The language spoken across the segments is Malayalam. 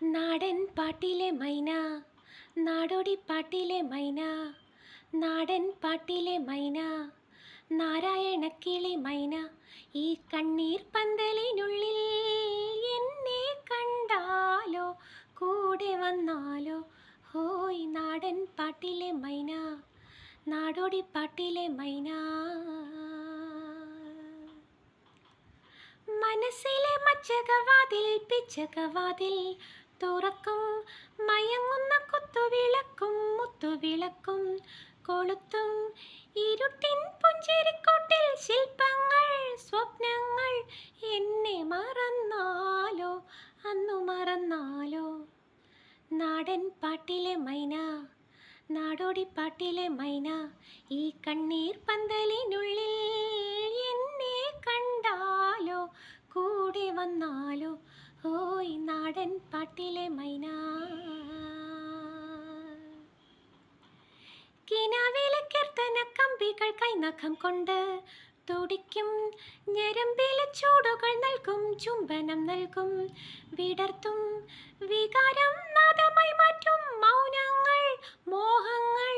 നാടൻ പാട്ടിലെ മൈന, നാടോടി പാട്ടിലെ മൈന, നാടൻ പാട്ടിലെ മൈന, നാരായണക്കിളി മൈന, ഈ കണ്ണീർ പന്തലിനുള്ളിൽ എന്നെ കണ്ടാലോ, കൂടെ വന്നാലോ, ഹോയ് നാടൻ പാട്ടിലെ മൈന, നാടോടി പാട്ടിലെ മൈന. മനസ്സിലെ മച്ചകവാതിൽ പിച്ചകവാതിൽ തുറക്കും, മയങ്ങുന്ന കുത്തുവിളക്കും മുത്തുവിളക്കും കൊളുത്തും, ഇരുട്ടിൻ പുഞ്ചിരിക്കോട്ടിൽ ശില്പങ്ങൾ സ്വപ്നങ്ങൾ, എന്നെ മറന്നാലോ അന്നു മറന്നാലോ. നാടൻ പാട്ടിലെ മൈന, നാടോടി പാട്ടിലെ മൈന, ഈ കണ്ണീർ പന്തലിനുള്ളിൽ എന്നെ കണ്ടാലോ, കൂടെ വന്നാലോ, ഹോയ് നാടൻ പാട്ടിലെ മൈന. കിനാവിലെ കീർത്തന കമ്പികൾ കൈനഖം കൊണ്ട് തുടിക്കും, ഞരമ്പിലെ ചൂടുകൾ നൽകും, ചുംബനം നൽകും, വിടർത്തും വികാരം നാദമായി മാറ്റും മൗനങ്ങൾ മോഹങ്ങൾ,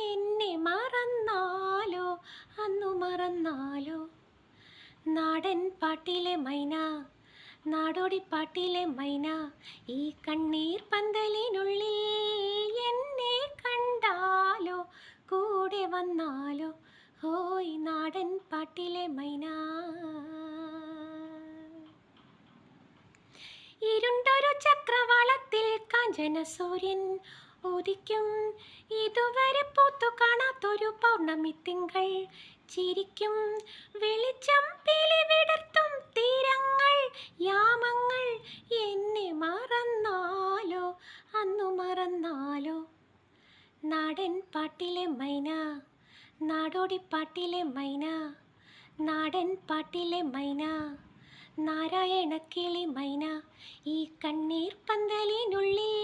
എന്നെ മറന്നാലോ അന്നു മറന്നാലോ. നാടൻ പാട്ടിലെ മൈന, നാടോടി പാട്ടിലെ മൈന, ഈ കണ്ണീർ പന്തലിനുള്ളിൽ എന്നെ കണ്ടാലോ, കൂടെ വന്നാലോ, ഹോയ് നാടൻ പാട്ടിലെ മൈന. ഇരുണ്ടൊരു ചക്രവാളത്തിൽ കാഞ്ചന സൂര്യൻ ഉദിക്കും, ഇതുവരെ പൂത്തു കാണാത്തൊരു പൗർണമി തിങ്കൾ ചിരിക്കും, വെളിച്ചം പീലി വിടർത്തും തീരങ്ങൾ യാമങ്ങൾ, എന്നെ മറന്നാലോ അന്നു മറന്നാലോ. നാടൻ പാട്ടിലെ മൈന, നാടോടി പാട്ടിലെ മൈന, നാടൻ പാട്ടിലെ മൈന, നാരായണക്കിളി മൈന, ഈ കണ്ണീർ പന്തലിനുള്ളിൽ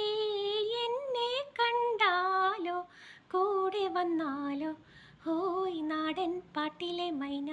എന്നെ കണ്ടാലോ, കൂടെ വന്നാലോ, ഹോയ് നാടൻ പാട്ടിലെ മൈന.